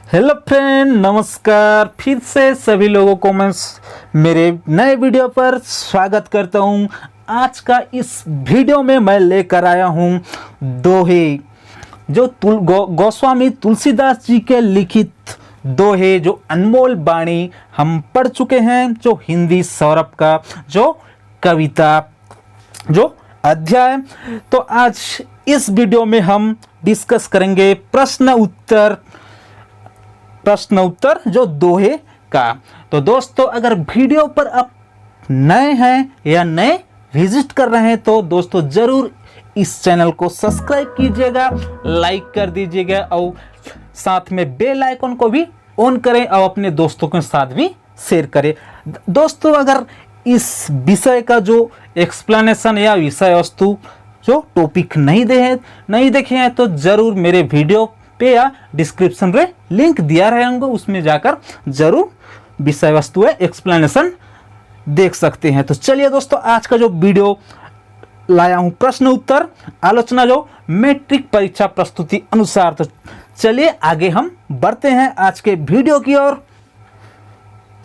Hello friend, नमस्कार। फिर से सभी लोगों को मैं मेरे नए वीडियो पर स्वागत करता हूं। आज का इस वीडियो में मैं लेकर आया हूं दोहे, जो गोस्वामी तुलसीदास जी के लिखित दोहे, जो अनमोल वाणी हम पढ़ चुके हैं, जो हिंदी सौरभ का जो कविता जो अध्याय। तो आज इस वीडियो में हम डिस्कस करेंगे प्रश्न उत्तर जो दोहे का। तो दोस्तों, अगर वीडियो पर आप नए हैं या नए विजिट कर रहे हैं तो दोस्तों जरूर इस चैनल को सब्सक्राइब कीजिएगा, लाइक कर दीजिएगा और साथ में बेल आइकन को भी ऑन करें और अपने दोस्तों के साथ भी शेयर करें। दोस्तों, अगर इस विषय का जो एक्सप्लेनेशन या विषय वस्तु जो टॉपिक नहीं देखे हैं तो जरूर मेरे वीडियो पे या डिस्क्रिप्शन में लिंक दिया रहेंगे, उसमें जाकर जरूर विषय वस्तु एक्सप्लेनेशन देख सकते हैं। तो चलिए दोस्तों, आज का जो वीडियो लाया हूं प्रश्न उत्तर आलोचना जो मैट्रिक परीक्षा प्रस्तुति अनुसार। तो चलिए आगे हम बढ़ते हैं आज के वीडियो की ओर।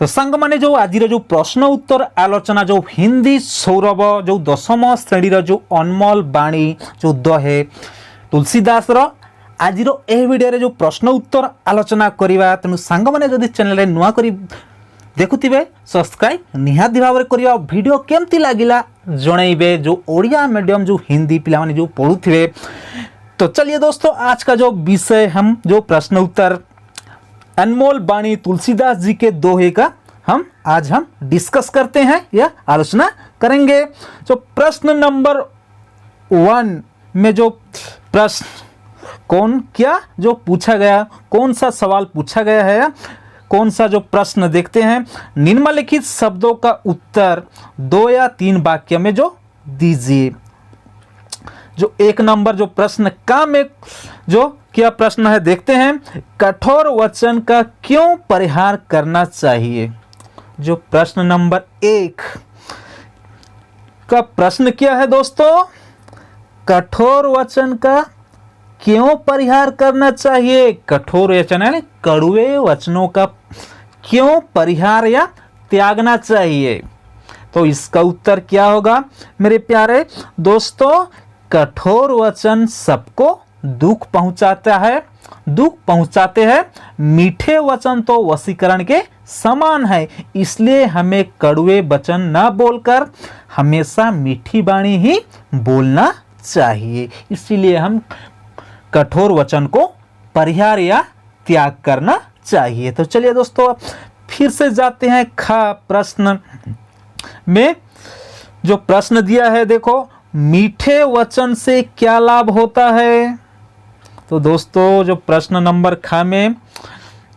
तो संग माने जो आज जो प्रश्न उत्तर आलोचना जो हिंदी सौरभ जो 10ମ श्रेणी जो अनमोल वाणी जो दोहे तुलसीदास आज यह वीडियो जो प्रश्न उत्तर आलोचना करवा। तेणु सांग मैंने जदि चैनल नुआ करी देखुथिबे सब्सक्राइब निहाती भाव में करिया। वीडियो केमती लागिला जणैबे, जो ओडिया मीडियम जो हिंदी पिला माने जो पढ़ुथिबे। तो चलिए दोस्तों, आज का जो विषय हम जो प्रश्न उत्तर अनमोल वाणी तुलसीदास जी के दोहे का आज हम डिस्कस करते हैं या आलोचना करेंगे। जो प्रश्न नंबर 1 में जो प्रश्न जो पूछा गया, कौन सा सवाल पूछा गया है, कौन सा जो प्रश्न देखते हैं। निम्नलिखित शब्दों का उत्तर 2 या 3 वाक्य में जो दीजिए। जो 1 नंबर जो प्रश्न का में जो क्या प्रश्न है देखते हैं। कठोर वचन का क्यों परिहार करना चाहिए। जो प्रश्न नंबर 1 का प्रश्न क्या है दोस्तों, कठोर वचन का क्यों परिहार करना चाहिए। कठोर वचन है कड़वे वचनों का क्यों परिहार या त्यागना चाहिए। तो इसका उत्तर क्या होगा मेरे प्यारे दोस्तों। कठोर वचन सबको दुख पहुंचाते हैं। मीठे वचन तो वशीकरण के समान है, इसलिए हमें कड़वे वचन न बोलकर हमेशा मीठी वाणी ही बोलना चाहिए। इसीलिए हम कठोर वचन को परिहार या त्याग करना चाहिए। तो चलिए दोस्तों, फिर से जाते हैं खा प्रश्न में। जो प्रश्न दिया है देखो, मीठे वचन से क्या लाभ होता है। तो दोस्तों, जो प्रश्न नंबर खा में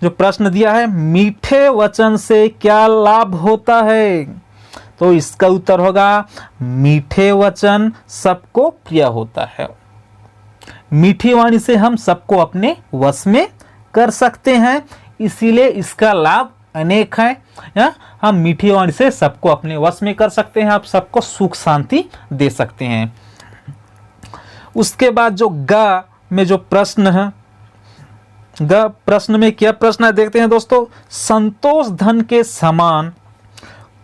जो प्रश्न दिया है, मीठे वचन से क्या लाभ होता है, तो इसका उत्तर होगा मीठे वचन सबको प्रिय होता है। मीठी वाणी से हम सबको अपने वश में कर सकते हैं, इसीलिए इसका लाभ अनेक है। हम मीठी वाणी से सबको अपने वश में कर सकते हैं, आप सबको सुख शांति दे सकते हैं। उसके बाद जो ग में जो प्रश्न है, ग प्रश्न में क्या प्रश्न है देखते हैं दोस्तों। संतोष धन के समान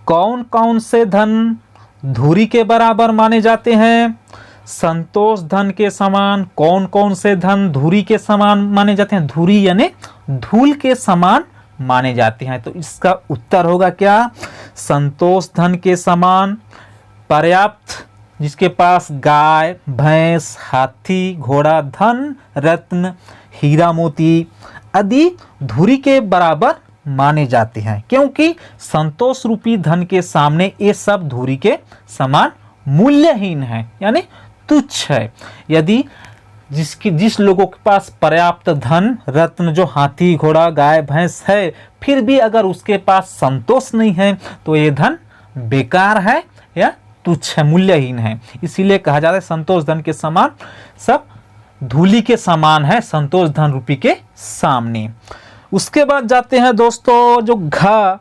कौन कौन से धन धूरी के बराबर माने जाते हैं। संतोष धन के समान कौन कौन से धन धूरी के समान माने जाते हैं। धूरी यानी धूल के समान माने जाते हैं। तो इसका उत्तर होगा क्या, संतोष धन के समान पर्याप्त, जिसके पास गाय भैंस हाथी घोड़ा धन रत्न हीरा मोती आदि धूरी के बराबर माने जाते हैं, क्योंकि संतोष रूपी धन के सामने ये सब धूरी के समान मूल्यहीन है, यानी तुच्छ है। यदि जिस लोगों के पास पर्याप्त धन रत्न जो हाथी घोड़ा गाय भैंस है, फिर भी अगर उसके पास संतोष नहीं है तो ये धन बेकार है या तुच्छ है, मूल्यहीन है। इसीलिए कहा जाता है संतोष धन के समान, सब धूली के समान है संतोष धन रूपी के सामने। उसके बाद जाते हैं दोस्तों, जो घ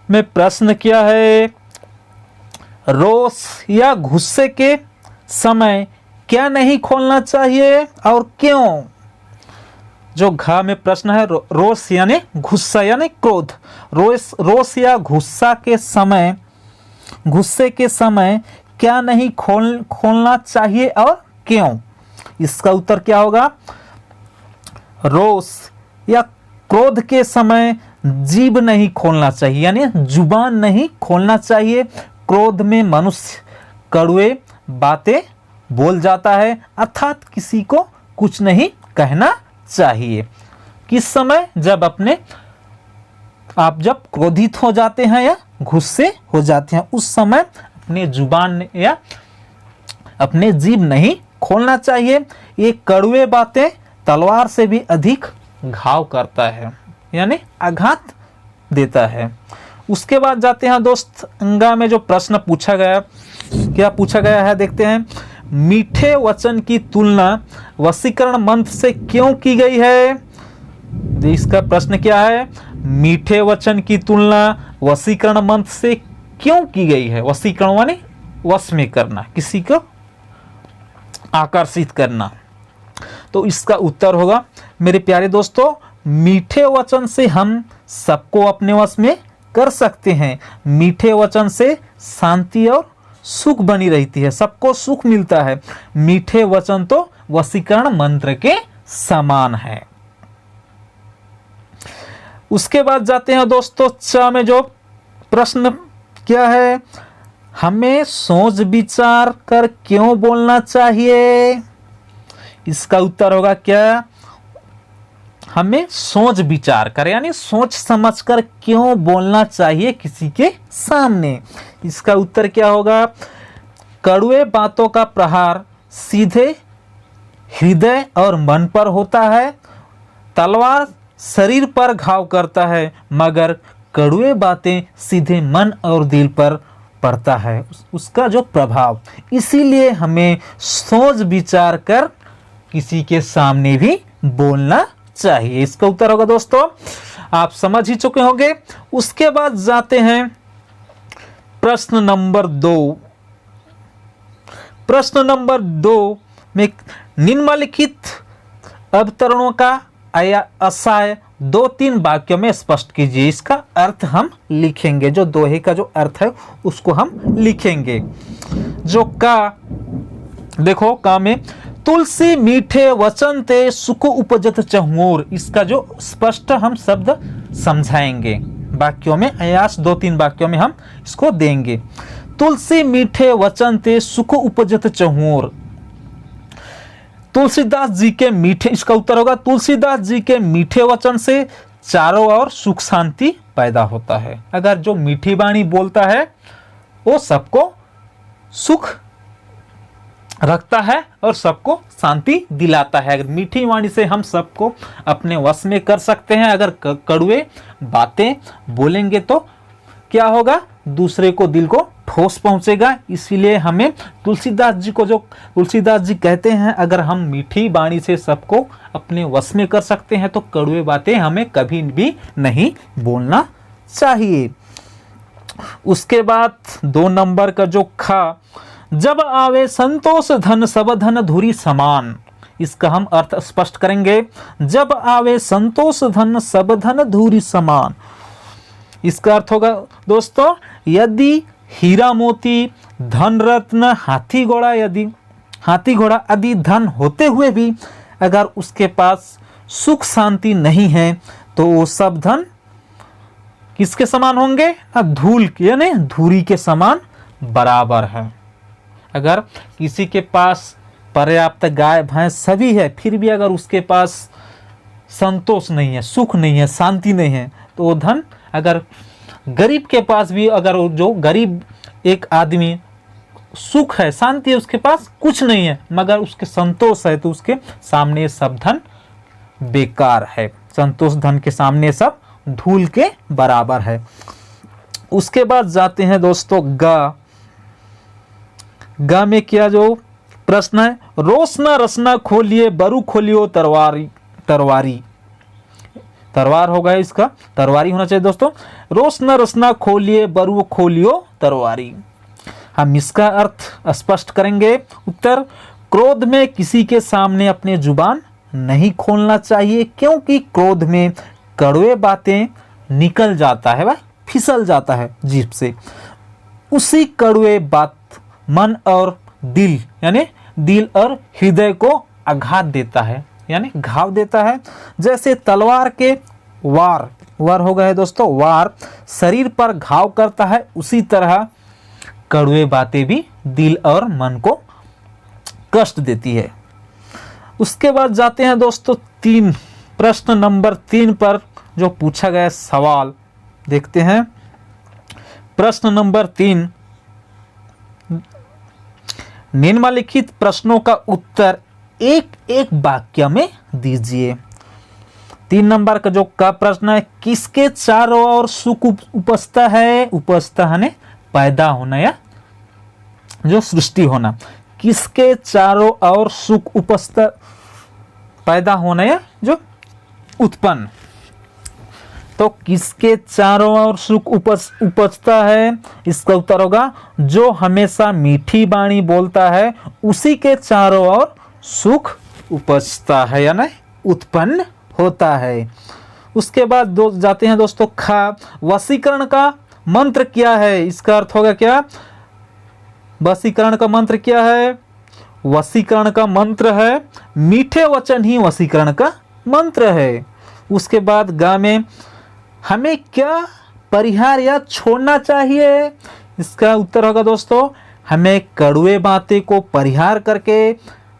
में प्रश्न क्या है, रोष या गुस्से के समय क्या नहीं खोलना चाहिए और क्यों। जो घा में प्रश्न है, रोष यानी गुस्सा यानी क्रोध। रोष या गुस्से के समय क्या नहीं खोलना चाहिए और क्यों? इसका उत्तर क्या होगा? रोष या क्रोध के समय जीभ नहीं खोलना चाहिए, यानी जुबान नहीं खोलना चाहिए। क्रोध में मनुष्य कड़वे बातें बोल जाता है, अर्थात किसी को कुछ नहीं कहना चाहिए। किस समय? आप जब क्रोधित हो जाते हैं या गुस्से हो जाते हैं, उस समय अपने जुबान या अपने जीभ नहीं खोलना चाहिए। ये कड़वे बातें तलवार से भी अधिक घाव करता है, यानी आघात देता है। उसके बाद जाते हैं दोस्त, अंगा में जो प्रश्न पूछा गया, क्या पूछा गया है देखते हैं। मीठे वचन की तुलना वशीकरण मंत्र से क्यों की गई है? इसका प्रश्न क्या है? मीठे वचन की तुलना वशीकरण मंत्र से क्यों की गई है? वशीकरण माने वश में करना, किसी को आकर्षित करना। तो इसका उत्तर होगा मेरे प्यारे दोस्तों, मीठे वचन से हम सबको अपने वश में कर सकते हैं। मीठे वचन से शांति और सुख बनी रहती है, सबको सुख मिलता है। मीठे वचन तो वशीकरण मंत्र के समान है। उसके बाद जाते हैं दोस्तों, च में जो प्रश्न क्या है, हमें सोच विचार कर क्यों बोलना चाहिए? इसका उत्तर होगा क्या? हमें सोच विचार कर, यानी सोच समझ कर क्यों बोलना चाहिए किसी के सामने। इसका उत्तर क्या होगा? कड़वे बातों का प्रहार सीधे हृदय और मन पर होता है। तलवार शरीर पर घाव करता है, मगर कड़वे बातें सीधे मन और दिल पर पड़ता है, उसका जो प्रभाव। इसीलिए हमें सोच विचार कर किसी के सामने भी बोलना चाहिए। इसका उत्तर होगा दोस्तों, आप समझ ही चुके होंगे। उसके बाद जाते हैं प्रश्न नंबर 2। प्रश्न नंबर 2 में निम्नलिखित अवतरणों का आशय 2-3 वाक्यों में स्पष्ट कीजिए। इसका अर्थ हम लिखेंगे, जो दोहे का जो अर्थ है उसको हम लिखेंगे। जो का देखो, का में तुलसी मीठे वचन ते सुख उपजत चहुओर, इसका जो स्पष्ट हम शब्द समझाएंगे वाक्यों में, अयास 2-3 वाक्यों में हम इसको देंगे। तुलसी मीठे वचन ते सुख उपजत चहुओर, तुलसीदास जी के मीठे, इसका उत्तर होगा तुलसीदास जी के मीठे वचन से चारों ओर सुख शांति पैदा होता है। अगर जो मीठी वाणी बोलता है वो सबको सुख रखता है और सबको शांति दिलाता है। अगर मीठी वाणी से हम सबको अपने वश में कर सकते हैं, अगर कड़वे बातें बोलेंगे तो क्या होगा? दूसरे को दिल को ठोस पहुंचेगा। इसीलिए हमें तुलसीदास जी कहते हैं, अगर हम मीठी वाणी से सबको अपने वश में कर सकते हैं तो कड़वे बातें हमें कभी भी नहीं बोलना चाहिए। उसके बाद 2 नंबर का जो खा, जब आवे संतोष धन सब धन धुरी समान, इसका हम अर्थ स्पष्ट करेंगे। जब आवे संतोष धन सब धन धुरी समान, इसका अर्थ होगा दोस्तों, यदि हीरा मोती धन रत्न हाथी घोड़ा आदि धन होते हुए भी अगर उसके पास सुख शांति नहीं है तो वो सब धन किसके समान होंगे? धूल के, यानी धूरी के समान बराबर है। अगर किसी के पास पर्याप्त गाय भैंस सभी है, फिर भी अगर उसके पास संतोष नहीं है, सुख नहीं है, शांति नहीं है, तो वो धन, अगर गरीब के पास भी, अगर जो गरीब एक आदमी सुख है, शांति है, उसके पास कुछ नहीं है मगर उसके संतोष है, तो उसके सामने सब धन बेकार है। संतोष धन के सामने सब धूल के बराबर है। उसके बाद जाते हैं दोस्तों गा में क्या जो प्रश्न है, रोशना रसना खोलिए बरु खोलियो तरवारी तलवार होगा, इसका तरवारी होना चाहिए दोस्तों। रोशना रसना खोलिए बरु खोलियो तरवारी, हम इसका अर्थ स्पष्ट करेंगे। उत्तर, क्रोध में किसी के सामने अपने जुबान नहीं खोलना चाहिए, क्योंकि क्रोध में कड़वे बातें निकल जाता है, वह फिसल जाता है जीभ से। उसी कड़वे बात मन और दिल यानी दिल और हृदय को आघात देता है, यानी घाव देता है। जैसे तलवार के वार हो गए दोस्तों, वार शरीर पर घाव करता है, उसी तरह कड़वे बातें भी दिल और मन को कष्ट देती है। उसके बाद जाते हैं दोस्तों प्रश्न नंबर 3 पर जो पूछा गया सवाल देखते हैं। प्रश्न नंबर 3, निम्नलिखित प्रश्नों का उत्तर एक एक वाक्य में दीजिए। 3 नंबर का जो का प्रश्न है, किसके चारों ओर सुख उपजता है? उपजता है पैदा होना या जो सृष्टि होना। किसके चारों ओर सुख उपजता, पैदा होना या जो उत्पन्न। तो किसके चारों ओर सुख उपजता है? इसका उत्तर होगा जो हमेशा मीठी वाणी बोलता है, उसी के चारों ओर सुख उपजता है या नहीं उत्पन्न होता है। उसके बाद जाते हैं दोस्तों खा, वशीकरण का मंत्र क्या है? इसका अर्थ होगा क्या? वशीकरण का मंत्र क्या है? वशीकरण का मंत्र है मीठे वचन ही वशीकरण का मंत्र है। उसके बाद गा में हमें क्या परिहार या छोड़ना चाहिए? इसका उत्तर होगा दोस्तों हमें कड़वे बातें को परिहार करके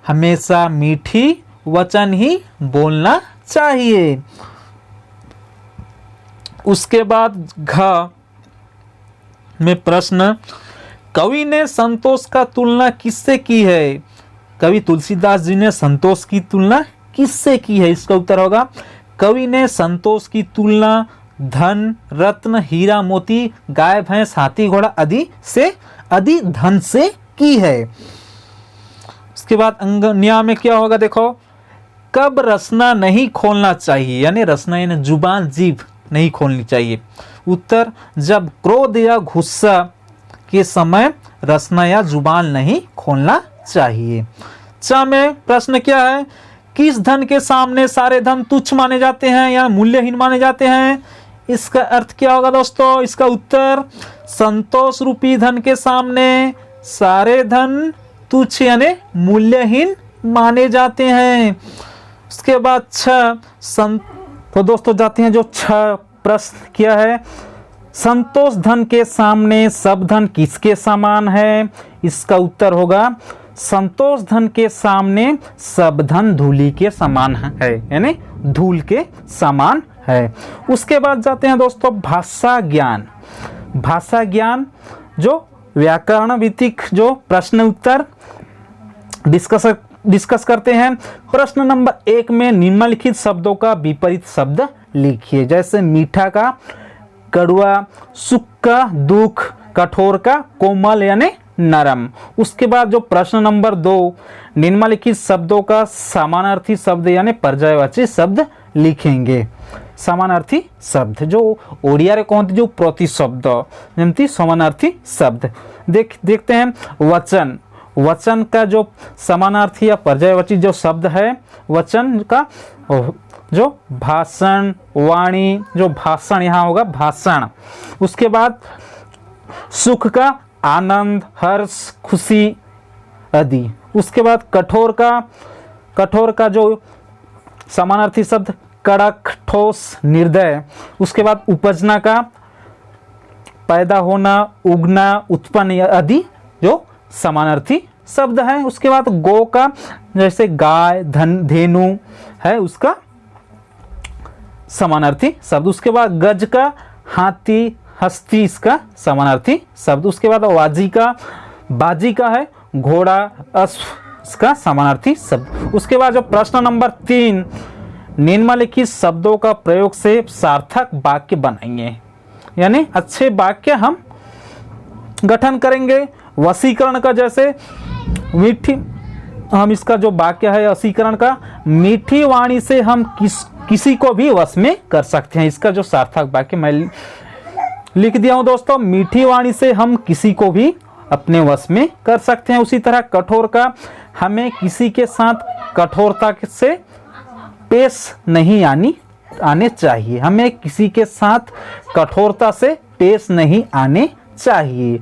हमेशा मीठी वचन ही बोलना चाहिए। उसके बाद घ में प्रश्न, कवि ने संतोष का तुलना किससे की है? कवि तुलसीदास जी ने संतोष की तुलना किससे की है? इसका उत्तर होगा कवि ने संतोष की तुलना धन, रत्न, हीरा, मोती, गाय, भैंस, हाथी, घोड़ा आदि धन से की है। उसके बाद अंगन्या में क्या होगा देखो, कब रसना नहीं खोलना चाहिए? यानी रसना यानी जुबान, जीभ नहीं खोलनी चाहिए। उत्तर, जब क्रोध या गुस्सा के समय रसना या जुबान नहीं खोलना चाहिए। च में प्रश्न क्या है, किस धन के सामने सारे धन तुच्छ माने जाते हैं या मूल्यहीन माने जाते हैं? इसका अर्थ क्या होगा दोस्तों? इसका उत्तर, संतोष रूपी धन के सामने सारे धन तुच्छ यानी मूल्यहीन माने जाते हैं। उसके बाद तो दोस्तों जाते हैं जो प्रश्न क्या है, संतोष धन के सामने सब धन किसके समान है? इसका उत्तर होगा संतोष धन के सामने सब धन धूलि के समान है, यानी धूल के समान है। उसके बाद जाते हैं दोस्तों भाषा ज्ञान। भाषा ज्ञान जो व्याकरण भित्तिक जो प्रश्न उत्तर डिस्कस करते हैं। प्रश्न नंबर 1 में निम्नलिखित शब्दों का विपरीत शब्द लिखिए। जैसे मीठा का कड़वा, सुख का दुख, कठोर का कोमल यानी नरम। उसके बाद जो प्रश्न नंबर 2, निम्नलिखित शब्दों का समानार्थी शब्द यानी पर्यायवाची शब्द लिखेंगे। समानार्थी शब्द जो ओडिया रे कहते जो प्रतिशब्द जमती समानार्थी शब्द देखते हैं। वचन, वचन का जो समानार्थी या पर्यायवाची जो शब्द है वचन का जो भाषण, वाणी, जो भाषण यहाँ होगा भाषण। उसके बाद सुख का आनंद, हर्ष, खुशी आदि। उसके बाद कठोर का जो समानार्थी शब्द कड़क, ठोस, निर्दय। उसके बाद उपजना का पैदा होना, उगना, उत्पन्न आदि जो समानार्थी शब्द है। उसके बाद गो का जैसे गाय, धेनु है उसका समानार्थी शब्द। उसके बाद गज का हाथी, हस्ती इसका समानार्थी शब्द। उसके बाद बाजी का है घोड़ा, अश्व इसका समानार्थी शब्द। उसके बाद जो प्रश्न नंबर 3, निम्नलिखित शब्दों का प्रयोग से सार्थक वाक्य बनाएंगे, यानी अच्छे वाक्य हम गठन करेंगे। वशीकरण का जैसे हम इसका जो वाक्य है वशीकरण का, मीठी वाणी से हम किसी को भी वश में कर सकते हैं। इसका जो सार्थक वाक्य मैं लिख दिया हूं दोस्तों, मीठी वाणी से हम किसी को भी अपने वश में कर सकते हैं। उसी तरह कठोर का, हमें किसी के साथ कठोरता से पेश नहीं आने चाहिए। हमें किसी के साथ कठोरता से पेश नहीं आने चाहिए।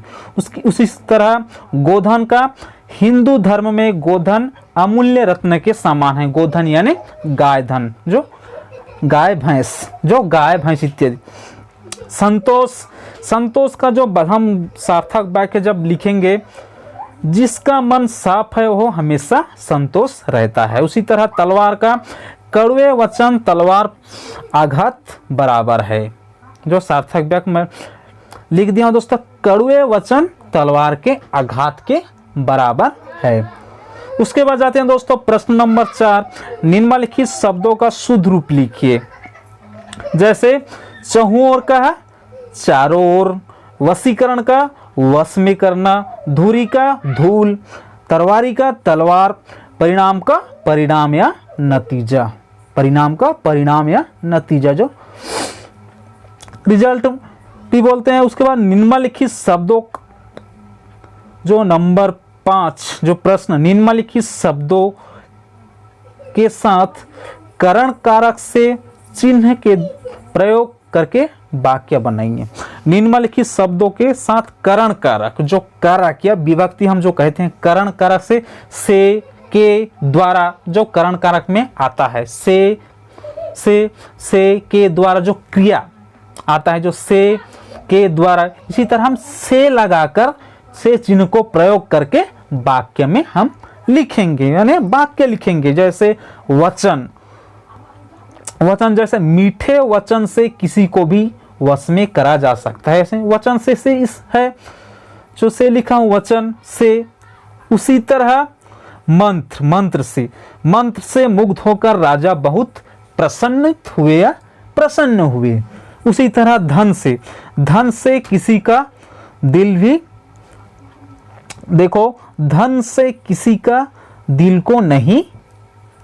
उसी तरह गोधन का, हिंदू धर्म में गोधन अमूल्य रत्न के समान है। गोधन यानी गाय धन, जो गाय भैंस इत्यादि। संतोष का जो हम सार्थक वाक्य जब लिखेंगे, जिसका मन साफ है वो हमेशा संतोष रहता है। उसी तरह तलवार का, कड़वे वचन तलवार आघात बराबर है। जो सार्थक वाक्य में लिख दिया दोस्तों, कड़वे वचन तलवार के आघात के बराबर है। उसके बाद जाते हैं दोस्तों प्रश्न नंबर 4, निम्नलिखित शब्दों का शुद्ध रूप लिखिए। जैसे चहुं ओर का है चारों ओर, वशीकरण का वश में करना, धुरी का धूल, तरवारी का तलवार, परिणाम का परिणाम या नतीजा, जो रिजल्ट भी बोलते हैं। उसके बाद निम्नलिखित शब्दों, जो नंबर 5 जो प्रश्न, निम्नलिखित शब्दों के साथ करण कारक से चिन्ह के प्रयोग करके वाक्य बनाइए। निम्नलिखित शब्दों के साथ करण कारक, जो कारक या विभक्ति हम जो कहते हैं, करण कारक से के द्वारा जो करण कारक में आता है, से के द्वारा जो क्रिया आता है, जो से के द्वारा, इसी तरह हम से लगाकर से चिन्ह को प्रयोग करके वाक्य में हम लिखेंगे, यानी वाक्य लिखेंगे। जैसे वचन जैसे मीठे वचन से किसी को भी वश में करा जा सकता है। ऐसे वचन से इस है जो से लिखा हूं, वचन से। उसी तरह मंत्र से मुग्ध होकर राजा बहुत प्रसन्न हुए। उसी तरह धन से किसी का दिल भी, देखो धन से किसी का दिल को नहीं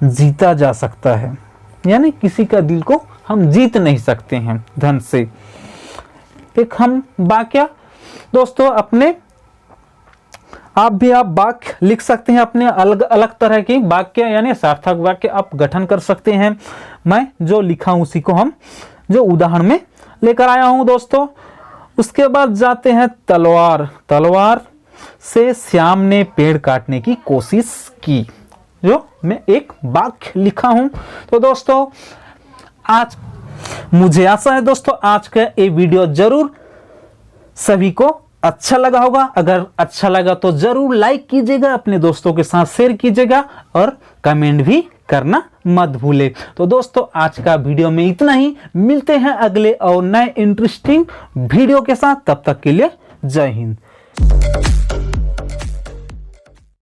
जीता जा सकता है, यानी किसी का दिल को हम जीत नहीं सकते हैं धन से। एक हम वाक्य दोस्तों अपने आप वाक्य लिख सकते हैं, अपने अलग अलग तरह की वाक्य यानी सार्थक वाक्य आप गठन कर सकते हैं। मैं जो लिखा हूं उसी को हम जो उदाहरण में लेकर आया हूं दोस्तों। उसके बाद जाते हैं तलवार से श्याम ने पेड़ काटने की कोशिश की, जो मैं एक वाक्य लिखा हूं। तो दोस्तों आज मुझे आशा है दोस्तों आज का ये वीडियो जरूर सभी को अच्छा लगा होगा। अगर अच्छा लगा तो जरूर लाइक कीजिएगा, अपने दोस्तों के साथ शेयर कीजिएगा और कमेंट भी करना मत भूले। तो दोस्तों आज का वीडियो में इतना ही, मिलते हैं अगले और नए इंटरेस्टिंग वीडियो के साथ। तब तक के लिए जय हिंद।